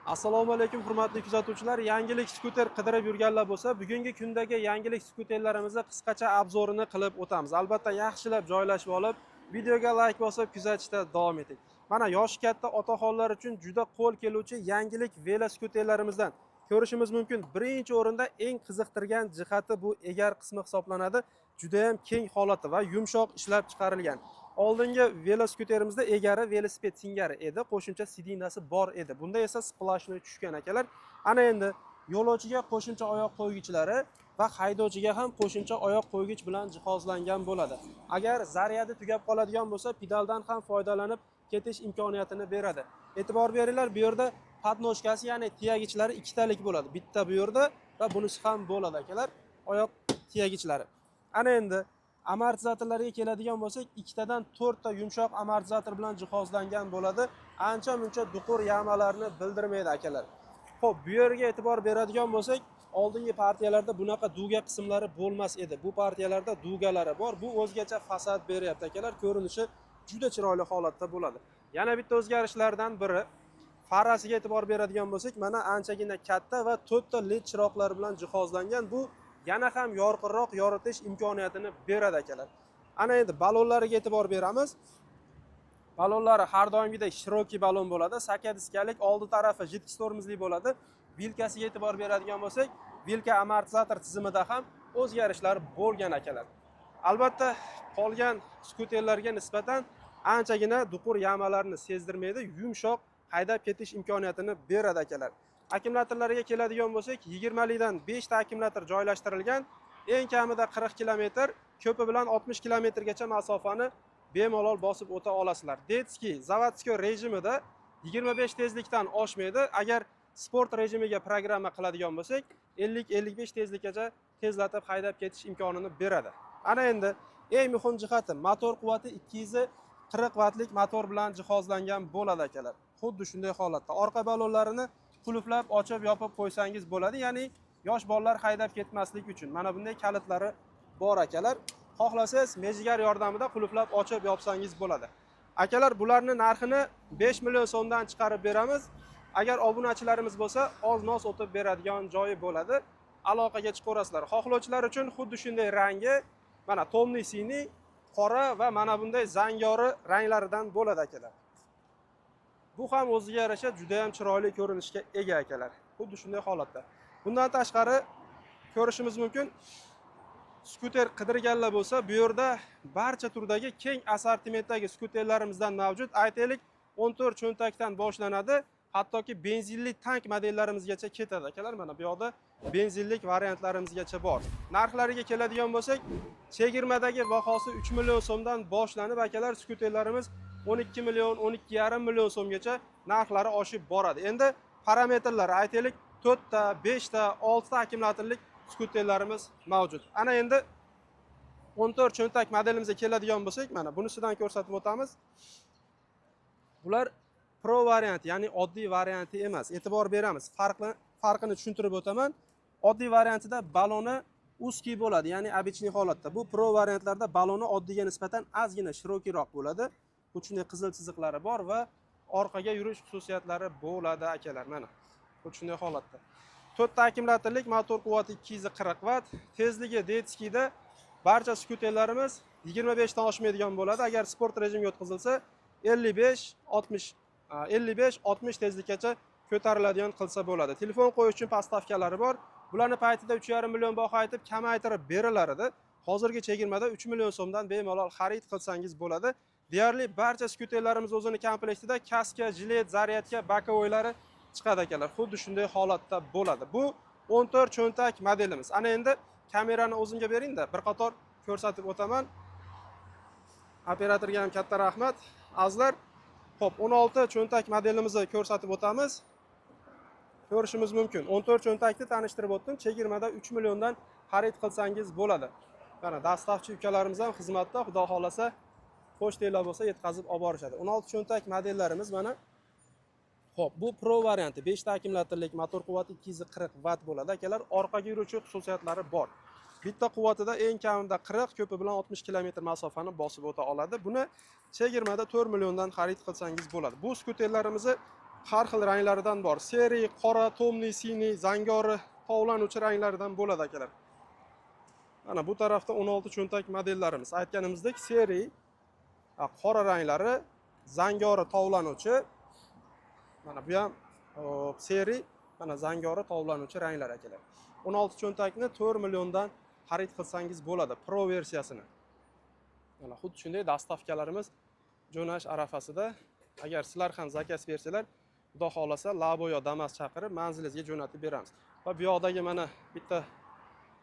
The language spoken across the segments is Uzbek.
Assalomu alaykum hurmatli kuzatuvchilar. Yangilik skuter qidirib yurganlar bo'lsa, bugungi kundagi yangilik skuterlarimizni qisqacha obzorini qilib o'tamiz. Albatta yaxshilab joylashib olib, videoga like bosib kuzatishda davom eting. Mana yoshi katta otaxonlar uchun juda qo'l keluvchi yangilik veloskuterlarimizdan ko'rishimiz mumkin. Birinchi o'rinda eng qiziqtirgan jihati bu egar qismi hisoblanadi. Juda ham keng holatda va yumshoq ishlab chiqarilgan. Oldingi veloskuterimizda egari velosiped singari edi, qo'shimcha sidinasi bor edi. Bunda esa splashni tushgan akalar. Ana endi yo'lovchiga qo'shimcha oyoq qo'ygichlari va haydovchiga ham qo'shimcha oyoq qo'ygich bilan jihozlangan bo'ladi. Agar zaryadi tugab qoladigan bo'lsa, pedaldan ham foydalanib ketish imkoniyatini beradi. E'tibor beringlar, bu yerda podnoshkasi, ya'ni tiyagichlari ikkitalik bo'ladi. Bitta bu yerda va bunisi ham bo'ladi akalar, oyoq tiyagichlari. Ana endi amortizatorlarga keladigan bo'lsak, ikkitadan 4 ta yumshoq amortizator bilan jihozlangan bo'ladi. Ancha-muncha duqur yamalarni bildirmaydi akalar. Xo'p, bu yerga e'tibor beradigan bo'lsak, oldingi partiyalarda bunaqa duga qismlari bo'lmas edi. Bu partiyalarda dugalari bor. Bu o'zgacha fasad beryapti akalar. Ko'rinishi juda chiroyli holatda bo'ladi. Yana bitta o'zgarishlardan biri farasiga e'tibor beradigan bo'lsak, mana anchagina katta va 4 ta LED chiroqlar bilan jihozlangan. Bu yana ham yorqinroq yoritish imkoniyatini beradi akalar. Ana endi balonlariga e'tibor beramiz. Balonlari har doimgidek shiroki balon bo'ladi. Sakadiskalik, oldi tarafi jiddiy tormozli bo'ladi. Vilkasiga e'tibor beradigan bo'lsak, vilka amortizator tizimida ham o'zgarishlar bo'lgan akalar. Albatta, qolgan skuterlarga nisbatan anchagina duqur yamalarni sezdirmaydi, yumshoq haydab ketish imkoniyatini beradi akalar. Akkumulyatorlarga keladigan bo'lsak, 20 likdan 5 ta akkumulyator joylashtirilgan. Eng kamida 40 km, ko'pi bilan 60 km gacha masofani bemalol bosib o'ta olasizlar. Detskiy, zavodskiy rejimida 25 tezlikdan oshmaydi. Agar sport rejimiga programma qiladigan bo'lsak, 50-55 tezlikgacha tezlatib haydab ketish imkonini beradi. Ana endi eng muhim jihati, motor quvvati 240 vattlik motor bilan jihozlangan bo'ladi akalar. Xuddi shunday holatda orqa balonlarini qulflab ochib yopib qo'ysangiz bo'ladi, ya'ni yosh bolalar haydab ketmaslik uchun. Mana bunday kalitlari bor akalar. Xohlasangiz mejigar yordamida qulflab ochib yopsangiz bo'ladi. Akalar, bularning narxini 5 million so'mdan chiqarib beramiz. Agar obunachilarimiz bo'lsa, oz-noz o'tib beradigan joyi bo'ladi. Aloqaga chiqaverasizlar. Xohlovchilar uchun xuddi shunday rangi, mana tomli siniy, qora va mana bunday zangori ranglaridan bo'ladi akalar. Bu ham o'ziga yarasha juda ham chiroyli ko'rinishga ega akalar. Xuddi shunday holatda. Bundan tashqari ko'rishimiz mumkin, skuter qidirganlar bo'lsa, bu yerda barcha turdagi keng assortimentdagi skuterlarimizdan mavjud. Aytaylik, 14 cho'ntakdan boshlanadi, hattoki benzinli tank modellarimizgacha ketadi akalar. Mana bu yoqda benzinlik variantlarimizgacha bor. Narxlariga keladigan bo'lsak, chegirmadagi bahosi 3 million so'mdan boshlanib akalar, skuterlarimiz 12 million, 12,5 million so'mgacha narxlari oshib boradi. Endi parametrlari aytaylik, 4 ta, 5 ta, 6 ta akkumulyatorlik skuterlarimiz mavjud. Ana endi 14 cho'ntak modelimizga keladigan bo'lsak, mana bunisidan ko'rsatib o'tamiz. Bular Pro variant, ya'ni oddiy varianti emas. E'tibor beramiz. Farqini tushuntirib o'taman. Oddiy variantida baloni узкий bo'ladi, ya'ni обычный holatda. Bu Pro variantlarda baloni oddiyga nisbatan ozgina shirokiyroq bo'ladi. Bu shunday qizil chiziqlari bor va orqaga yurish xususiyatlari bo'ladi akalar. Mana bu shunday holatda. 4 ta akkumulyatorlik, motor quvvati 240 vatt, tezligi detskiyda barcha skuterlarimiz 25 dan oshmaydigan bo'ladi. Agar sport rejimga o'tkazilsa, 55-60 tezlikgacha ko'tariladigan qilsa bo'ladi. Telefon qo'yish uchun postavkalari bor. Bularni paytida 3,5 million baho aytib kamaytirib berilar edi. Hozirgi chegirmada 3 million so'mdan bemalol xarid qilsangiz bo'ladi. Deyarli barcha skuterlarimiz o'zini komplektida kaska, jilet, zaryadka, bakovoylari chiqadi akalar. Xuddi shunday holatda bo'ladi. Bu 14 cho'ntak modelimiz. Ana endi kamerani o'zimga bering-da, bir qator ko'rsatib o'taman. Operatorga ham katta rahmat. Azizlar, xo'p, 16 cho'ntak modelimizni ko'rsatib o'tamiz. Ko'rishimiz mumkin. 14 cho'ntakni tanishtirib o'tdim. Chegirmada 3 milliondan xarid qilsangiz bo'ladi. Mana dastavchi ukalarimiz ham xizmatda, xudo xolasa pochtanglar bo'lsa yetkazib olib borishadi. 16 cho'ntak modellarimiz mana. Xo'p, bu Pro varianti, 5 ta akkumulyatorlik, motor quvvati 240 vatt bo'ladi akalar. Orqaga yuruvchi xususiyatlari bor. Bitta quvvatida eng kamida 40, ko'pi bilan 60 km masofani bosib o'ta oladi. Buni chegirmada 4 milliondan xarid qilsangiz bo'ladi. Bu skuterlarimizni har xil ranglaridan bor. Seri, qora, tomli, siniy, zangori, tovlanuvchi ranglaridan bo'ladi akalar. Mana bu tarafda 16 cho'ntak modellarimiz. Aytganimizdek, seri, qora ranglari, zangori, tovlanuvchi. Mana bu ham seri, mana zangori, tovlanuvchi ranglar akalar. 16 cho'ntakni 4 milliondan xarid qilsangiz bo'ladi, Pro versiyasini. Mana xuddi shunday dastavkalarimiz jo'nash arafasida. Agar sizlar ham zakaz bersalar, Xudo xolasa Labo yo Damas chaqirib manzilingizga jo'natib beramiz. Va bu yoqdagi mana bitta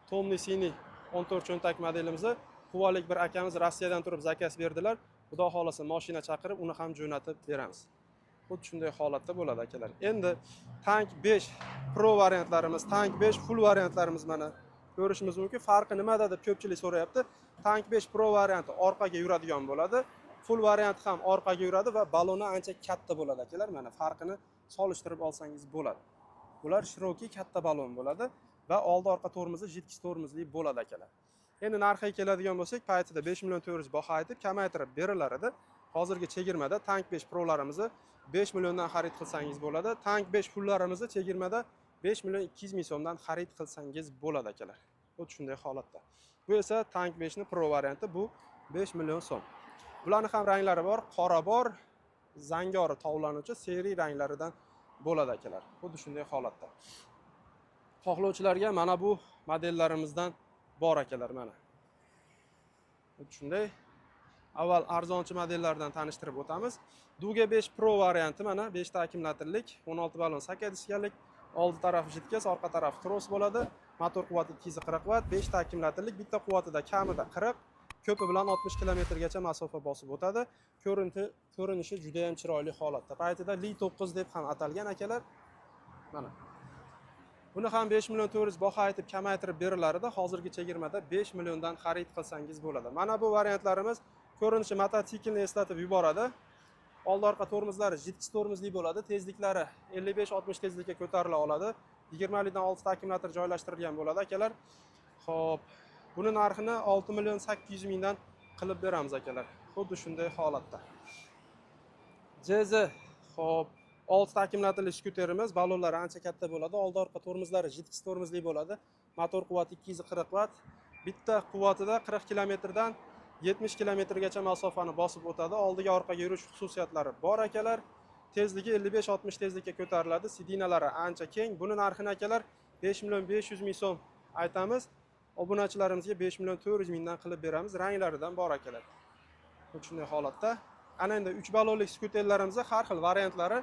tomli siniy 14 cho'ntak modelimizni quvalik bir akamiz Rossiyadan turib zakaz berdilar. Xudo xolasa mashina chaqirib uni ham jo'natib beramiz. Xuddi shunday holatda bo'ladi akalar. Endi Tank 5 Pro variantlarimiz, Tank 5 full variantlarimiz mana ko'rishimiz mumkin. Farqi nimada deb ko'pchilik so'rayapti. Tank 5 Pro varianti orqaga yuradigan bo'ladi. Full variant ham orqaga yuradi va baloni ancha katta bo'ladi akalar. Mana farqini solishtirib olsangiz bo'ladi. Bular shiroki katta balon bo'ladi va oldi orqa tormozi jidkis tormozli bo'ladi akalar. Endi narxiga keladigan bo'lsak, paytida 5 million 400 baho aytib kamaytirib berilar edi. Hozirgi chegirmada Tank 5 Prolarimizni 5 milliondan xarid qilsangiz bo'ladi. Tank 5 fullarimizni chegirmada 5 million 200 ming so'mdan xarid qilsangiz bo'ladi akalar. Xuddi shunday holatda. Bu esa Tank 5 ning Pro varianti, bu 5 million so'm. Bularning ham ranglari bor, qora bor, zangori tovlanuvchi seri ranglaridan bo'ladi akalar. Xuddi shunday holatda. Xohlovchilarga mana bu modellarimizdan bor akalar mana. Xuddi shunday. Avval arzonchi modellardan tanishtirib o'tamiz. Duga 5 Pro varianti mana 5 ta akkumulyatorlik, 16 ballon 8 diskalik, oldi taraf jidkas, orqa taraf tros bo'ladi. Motor quvvati 240 vatt, 5 ta akkumulyatorlik, bitta quvvatida kamida 40, ko'pi bilan 60 kilometrgacha masofa bosib o'tadi. Ko'rinishi juda ham chiroyli holatda. Paytida Li 9 deb ham atalgan akalar. Mana. Buni ham 5 million 400 baho aytib kamaytirib berilarida, hozirgi chegirmada 5 milliondan xarid qilsangiz bo'ladi. Mana bu variantlarimiz ko'rinishi mototsiklni eslatib yuboradi. Oldi orqa tormozlari jidkis tormozli bo'ladi. Tezliklari 55-60 tezlikka ko'tarila oladi. 20 dan 6 ta akkumulyator joylashtirilgan bo'ladi akalar. Xo'p, buni narxini 6 million 800 mingdan qilib beramiz akalar. Xuddi shunday holatda. JZ, xo'p, 6 ta akkumulyatorli skuterimiz, balonlari ancha katta bo'ladi. Oldi orqa tormozlari jidkis tormozli bo'ladi. Motor quvvati 240 vatt. Bitta quvvatida 40 kilometrdan 70 kilometrgacha masofani bosib o'tadi. Oldiga orqaga yurish xususiyatlari bor akalar. Tezligi 55-60 tezlikka ko'tariladi. Sidinalari ancha keng. Buni narxini akalar 5 million 500 ming so'm aytamiz. Obunachilarimizga 5 million 400 mingdan qilib beramiz. Ranglaridan bor akalar. Bu shunday holatda. Ana endi 3 ballonlik skuterlarimizda har xil variantlari.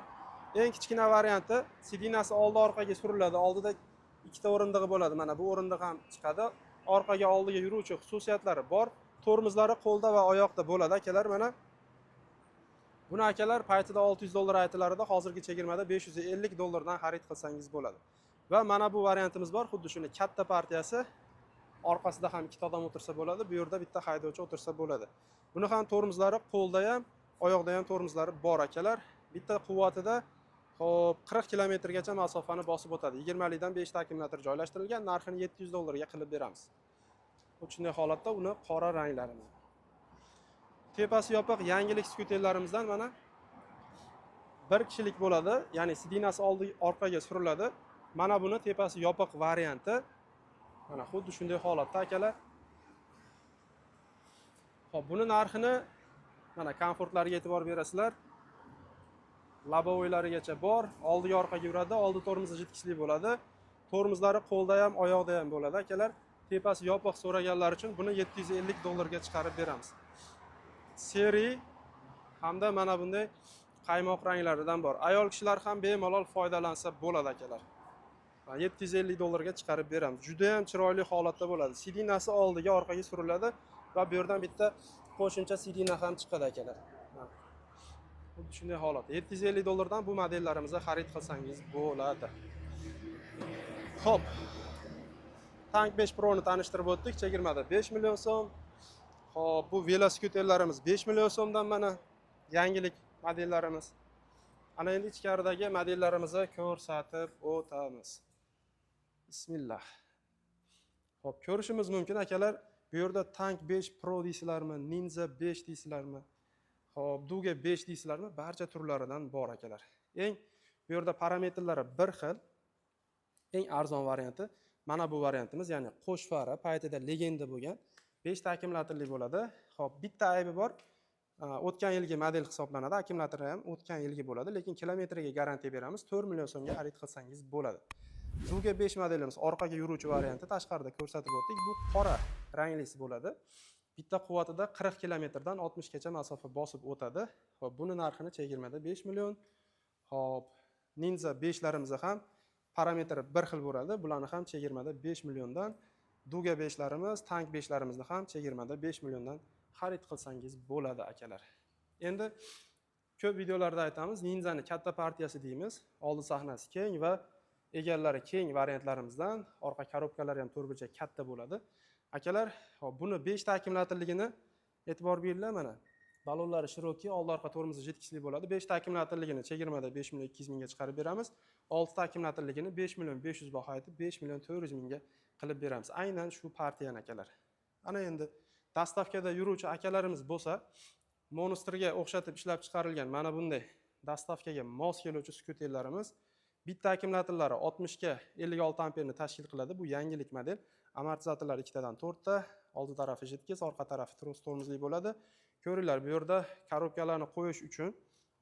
Eng kichkina varianti sidinasi oldi orqaga suriladi. Oldida ikkita o'rindig'i bo'ladi. Mana bu o'rindiq ham chiqadi. Orqaga oldiga yuruvchi xususiyatlari bor. Tormozlari qo'lda va oyoqda bo'ladi akalar mana. Buni akalar paytida 600 dollar aytilarida, hozirgi chegirmada 550 dollardan xarid qilsangiz bo'ladi. Va mana bu variantimiz bor, xuddi shuni katta partiyasi. Orqasida ham ikkita odam o'tirsa bo'ladi, bu yerda bitta haydovchi o'tirsa bo'ladi. Buni ham tormozlari qo'lda ham, oyoqda ham tormozlari bor akalar. Bitta quvvatida xo'p 40 kilometrgacha masofani bosib o'tadi. 20 dan 5 ta akkumulyator joylashtirilgan, narxini 700 dollarga qilib beramiz. Shunday holatda uni qora ranglari. Tepasi yopiq yangilik skuterlarimizdan mana bir kishilik bo'ladi, ya'ni sidinasi oldi orqaga suriladi. Mana buni tepasi yopiq varianti. Mana xuddi shunday holatda akalar. Xo'p, buni narxini mana komfortlariga e'tibor berasizlar. Labovoylarigacha bor, oldiga orqaga yuradi, oldi tormozi jidkisli bo'ladi. Tormozlari qo'lda ham, oyoqda ham bo'ladi akalar. Tepasi yopiq so'raganlar uchun buni 750 dollarga chiqarib beramiz. Seri hamda mana bunday qaymoq ranglaridan bor. Ayol kishilar ham bemalol foydalansa bo'ladi akalar. 750 dollarga chiqarib beramiz. Juda ham chiroyli holatda bo'ladi. Sidinasi oldiga orqaga suriladi va bu yerdan bitta qo'shimcha sidina ham chiqadi akalar. Xuddi shunday holat. 750 dollardan bu modellarimizni xarid qilsangiz bo'ladi. Xo'p. Tank 5 Pro ni tanishtirib o'tdik. Chegirmada 5 million so'm. Xo'p, bu velosipedlarimiz 5 million so'mdan mana yangilik modellarimiz. Ana endi ichkaridagi modellarimizni ko'rsatib o'tamiz. Bismillah. Xo'p, ko'rishimiz mumkin akalar. Bu yerda Tank 5 Pro deysizlarmi, Ninja 5 deysizlarmi? Xo'p, Duga 5 deysizlarmi? Barcha turlaridan bor akalar. Eng Bu yerda parametrlari bir xil. Eng arzon varianti mana bu variantimiz, ya'ni qo'sh fara, paytida legenda bo'lgan 5 ta akkumulyatorli bo'ladi. Xo'p, bitta aybi bor. O'tgan yilgi model hisoblanadi. Akkumulyatori ham o'tgan yilgi bo'ladi, lekin kilometriga garantiya beramiz. 4 million so'mga xarid qilsangiz bo'ladi. Zuga 5 modelimiz orqaga yuruvchi varianti, tashqarida ko'rsatib o'tdik. Bu qora ranglisi bo'ladi. Bitta quvvatida 40 kilometrdan 60 gacha masofa bosib o'tadi. Xo'p, buni narxini chegirmada 5 million. Xo'p, Ninja 5 larimizda ham parametri bir xil bo'ladi. Bularni ham chegirmada 5 milliondan, Duga 5 larimiz, Tank 5 larimizni ham chegirmada 5 milliondan xarid qilsangiz bo'ladi akalar. Endi ko'p videolarda aytamiz, Ninjani katta partiyasi deymiz. Oldi sahnasi keng va egallari keng variantlarimizdan, orqa korobkalari ham turbicha katta bo'ladi. Akalar, hop, buni 5 ta akkumulyatorligini e'tibor beringlar mana. Balonlari shiroki, oldi orqa tormozi jetkichli bo'ladi. 5 ta akkumulyatorligini chegirmada 5 million 200 mingga chiqarib beramiz. 6 ta akkumulyatorligini 5 million 500 baho aytib 5 million 400 mingga qilib beramiz. Aynan shu partiyani akalar. Ana endi dastavkada yuruvchi akalarimiz bo'lsa, Monsterga o'xshatib ishlab chiqarilgan mana bunday dastavkaga mos keluvchi skuterlarimiz. Bitta akkumulyatorlari 60 ga 56 amperni tashkil qiladi. Bu yangilik model. Amortizatorlar 2 tadan 4 ta, oldi tarafi jetkiz, orqa tarafi tros tormozli bo'ladi. Ko'ringlar, bu yerda korobkalarni qo'yish uchun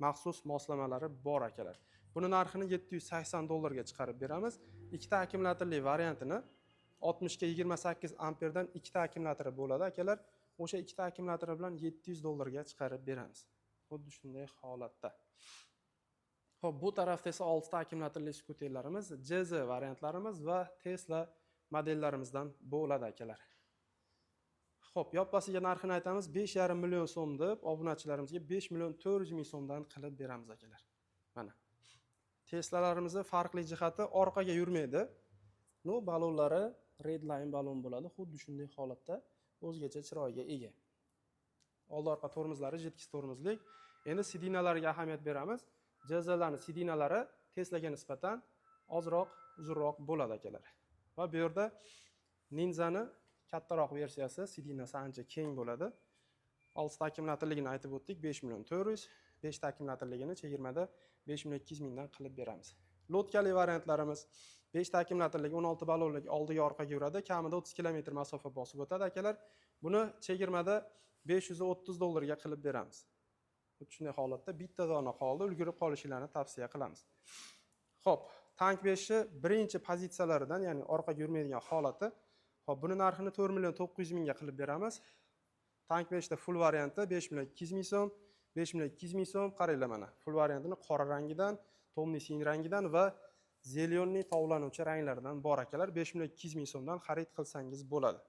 maxsus moslamalari bor akalar. Buni narxini $780 ga chiqarib beramiz. Ikkita akkumulyatorli variantini 60 ga 28 amperdan ikkita akkumulyatori bo'ladi akalar. O'sha ikkita akkumulyatori bilan $700 ga chiqarib beramiz. Xuddi shunday holatda. Xo'p, bu tarafda esa 6 ta akkumulyatorli skuterlarimiz, JZ variantlarimiz va Tesla modellarimizdan bo'ladi akalar. Xo'p, yoppasiga narxini aytamiz, 5,5 million so'm deb obunachilarimizga 5 million 400 ming so'mdan qilib beramiz akalar. Mana. Teslalarimizni farqli jihati orqaga yurmaydi. No, balonlari redline balon bo'ladi, xuddi shunday holatda o'zgacha chiroyga ega. Oldi orqa tormozlari jetkiz tormozlik. Endi sidinalarga ahamiyat beramiz. JZlarning sidinalari Teslaga nisbatan ozroq, uzunroq bo'ladi akalar. Va bu yerda Ninjani kattaroq versiyasi, sidinasi ancha keng bo'ladi. 6 ta akkumulyatorligini aytib o'tdik, 5 million 400, 5 ta akkumulyatorligini chegirmada 5 million 200 mingdan qilib beramiz. Lotkali variantlarimiz 5 ta akkumulyatorlik 16 balonlik oldiga orqaga yuradi, kamida 30 km masofa bosib o'tadi akalar. Buni chegirmada $530 ga qilib beramiz. Shunday holatda bitta dona qoldi, ulgurib qolishingizni tavsiya qilamiz. Xo'p, Tank 5 birinchi pozitsiyalaridan, ya'ni orqaga yurmaydigan holati. Xo'p, buni narxini 4 million 900 mingga qilib beramiz. Tank 5 da full varianti 5 million 200 ming so'm, 5 million 200 ming so'm. Qaranglar mana. Full variantini qora rangidan, tomni sing rangidan va zelyonniy tovlanuvchi ranglaridan bor akalar. 5 million 200 ming so'mdan xarid qilsangiz bo'ladi.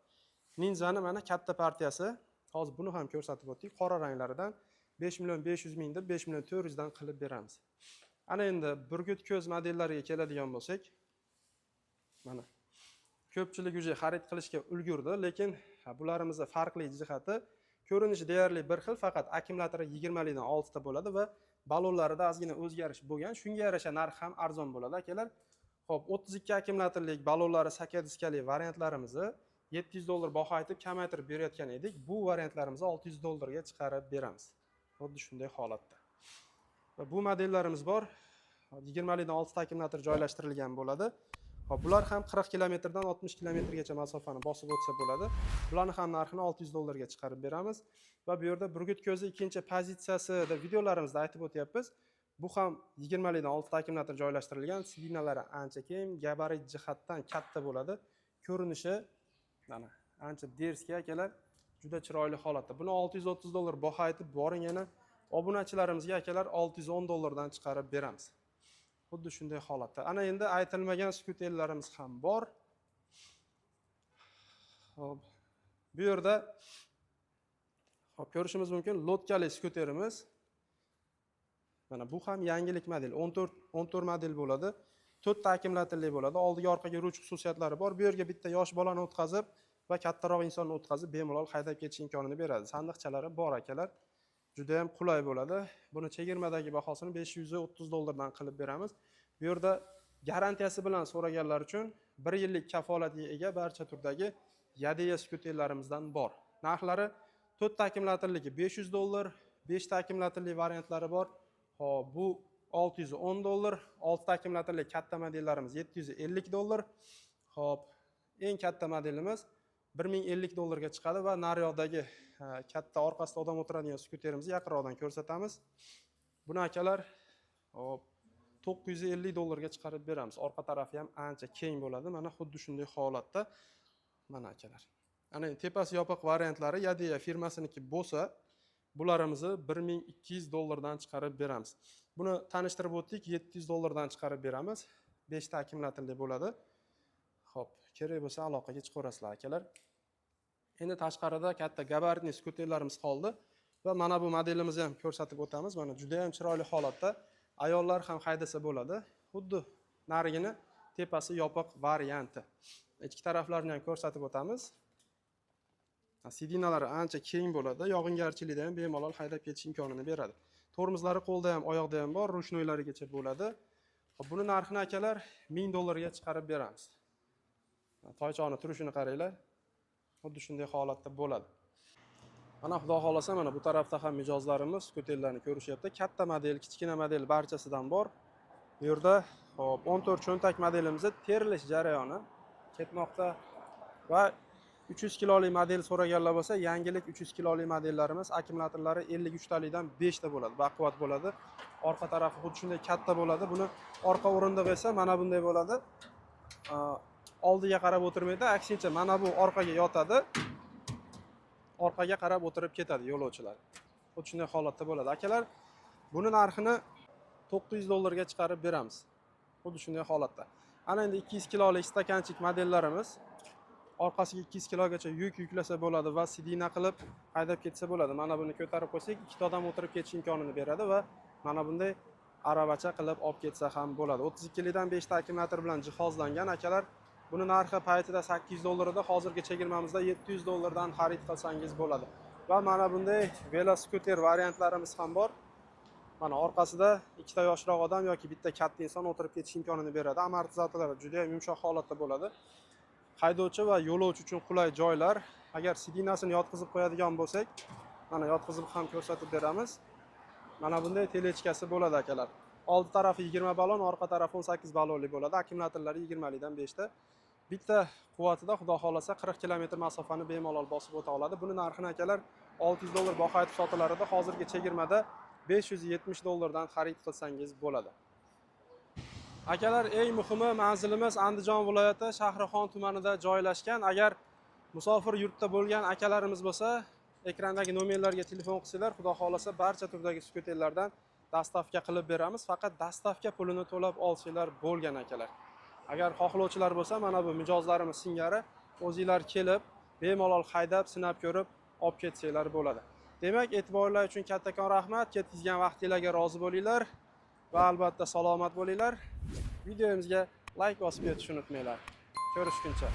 Ninjani mana katta partiyasi, hozir buni ham ko'rsatib o'tdik, qora ranglaridan 5 million 500 ming deb 5 million 400 dan qilib beramiz. Ana endi burgut ko'z modellariga keladigan bo'lsak, mana ko'pchilik уже xarid qilishga ulgurdi, lekin bularimizni farqli jihati ko'rinishi deyarli bir xil, faqat akkumulyatori 20 dan 6 ta bo'ladi va balonlarida ozgina o'zgarish bo'lgan. Shunga yarasha narx ham arzon bo'ladi akalar. Xo'p, 32 akkumulyatorlik balonlari 8 diskali variantlarimizni $700 baho aytib kamaytirib berayotgan edik. Bu variantlarimizni $600 ga chiqarib beramiz. Xuddi shunday holatda. Va bu modellarimiz bor. 20 dan 6 ta akkumulyator joylashtirilgan bo'ladi. Xo'p, bular ham 40 kilometrdan 60 kilometrgacha masofani bosib o'tsa bo'ladi. Bularni ham narxini $600 ga chiqarib beramiz. Va bu yerda burgut ko'zi ikkinchi pozitsiyasida videolarimizda aytib o'tyapmiz. Bu ham 20 dan 6 ta akkumulyator joylashtirilgan, sidinalari ancha keng, gabarit jihatdan katta bo'ladi. Ko'rinishi mana ancha derski akalar, juda chiroyli holatda. Buni $630 baho aytib boring, yana obunachilarimizga akalar $610 dan chiqarib beramiz. Xuddi shunday holatda. Ana endi aytilmagan skuterlarimiz ham bor. Xo'p. Bu yerda ko'rishimiz mumkin lotkali skuterimiz. Mana bu ham yangilik model, 14 model bo'ladi. 4 ta akkumulyatorli bo'ladi. Oldiga orqaga yuruvchi xususiyatlari bor. Bu yerga bitta yosh bolani o'tkazib va kattaroq insonni o'tkazib bemalol haydab ketish imkonini beradi. Sandiqchalari bor akalar. Juda ham qulay bo'ladi. Buni chegirmadagi bahosini $530 dan qilib beramiz. Bu yerda garantiyasi bilan so'raganlar uchun 1 yillik kafolatga ega barcha turdagi Yadea skuterlarimizdan bor. Narxlari 4 ta akkumulyatorligi $500, 5 ta akkumulyatorli variantlari bor. Hop, bu $610, 6 ta akkumulyatorli katta modellarimiz $750. Xo'p, eng katta modelimiz $1050 ga chiqadi va nariyoqdagi katta orqasida odam o'tiradigan skuterimizni yaqinroqdan ko'rsatamiz. Buni akalar hop $950 ga chiqarib beramiz. Orqa tarafi ham ancha keng bo'ladi. Mana xuddi shunday holatda. Mana akalar. Ana tepasi yopiq variantlari Yadeya firmasiniki bo'lsa, bularimizni $1200 dan chiqarib beramiz. Buni tanishtirib o'tdik, $700 dan chiqarib beramiz. 5 ta akkumulyatorli bo'ladi. Xo'p, kerak bo'lsa aloqaga chiqaverasizlar akalar. Endi tashqarida katta gabaritli skuterlarimiz qoldi va mana bu modelimizni ham ko'rsatib o'tamiz. Mana juda ham chiroyli holatda ayollar ham haydasa bo'ladi. Xuddi narigini tepasi yopiq varianti. Ichki taraflarini ham ko'rsatib o'tamiz. Sidinalari ancha keng bo'ladi, yog'ingarchilikda ham bemalol haydab ketish imkonini beradi. Tormozlari qo'lda ham, oyoqda ham bor, rushnoylarigacha bo'ladi. Xo'p, buni narxini akalar $1000 ga chiqarib beramiz. Toychoni turishini qaranglar. Xuddi shunday holatda bo'ladi. Mana xudo xolasa mana bu tarafda ham mijozlarimiz skuterlarni ko'rishyapti. Katta model, kichkina model barchasidan bor. Bu yerda hop 14 cho'ntak modelimizni terilish jarayoni ketmoqda va 300 kilolik model so'raganlar bo'lsa, yangilik 300 kilolik modellarimiz akkumulyatorlari 53 talikdan 5 ta bo'ladi, baquvvat bo'ladi. Orqa tarafi xuddi shunday katta bo'ladi. Buni orqa o'rindiq esa mana bunday bo'ladi. Oldiga qarab o'tirmaydi, aksincha mana bu orqaga yotadi. Orqaga qarab o'tirib ketadi yo'lovchilar. Xuddi shunday holatda bo'ladi. Akalar, buni narxini $900 ga chiqarib beramiz. Xuddi shunday holatda. Ana endi 200 kilolik stakanchik modellarimiz orqasiga 200 kilogacha yuk yuklasa bo'ladi va sidina qilib haydab ketsa bo'ladi. Mana buni ko'tarib qo'ysak, ikkita odam o'tirib ketish imkonini beradi va mana bunday aravacha qilib olib ketsa ham bo'ladi. 32 likdan 5 ta akkumulyator bilan jihozlangan akalar. Buni narxi paytida $800 edi, hozirgi chegirmamizda $700 dan xarid qilsangiz bo'ladi. Va mana bunday veloskuter variantlarimiz ham bor. Mana orqasida ikkita yoshroq odam yoki bitta katta inson o'tirib ketish imkonini beradi. Amortizatorlari juda ham yumshoq holatda bo'ladi. Haydovchi va yo'lovchi uchun qulay joylar. Agar sidinasini yotqizib qo'yadigan bo'lsak, mana yotqizib ham ko'rsatib beramiz. Mana bunday telechkasi bo'ladi akalar. Old tarafi 20 ballon, orqa tarafi 18 ballonli bo'ladi. Akkumulyatorlari 20 likdan 5 ta. Bitta quvvatida xudo xolasa 40 km masofani bemalol bosib o'ta oladi. Buni narxini akalar $600 baho etib sotilarida, hozirgi chegirmada $570 dan xarid qilsangiz bo'ladi. Akalar, eng muhimi manzilimiz Andijon viloyati Shahrixon tumanida joylashgan. Agar musofir yurtda bo'lgan akalarimiz bo'lsa, ekrandagi nomerlarga telefon qilsanglar, xudo xolasa barcha turdagi skuterlardan dastavka qilib beramiz. Faqat dastavka pulini to'lab olsanglar bo'lgan akalar. Agar xohlovchilar bo'lsa, mana bu mijozlarimiz singari o'zingizlar kelib, bemalol haydab, sinab ko'rib olib ketsanglar bo'ladi. Demak, e'tiborlar uchun kattakon rahmat. Ketkizgan vaqtingizga rozi bo'linglar va albatta salomat bo'linglar. Videomizga like bosib ketishni unutmanglar. Ko'rishguncha.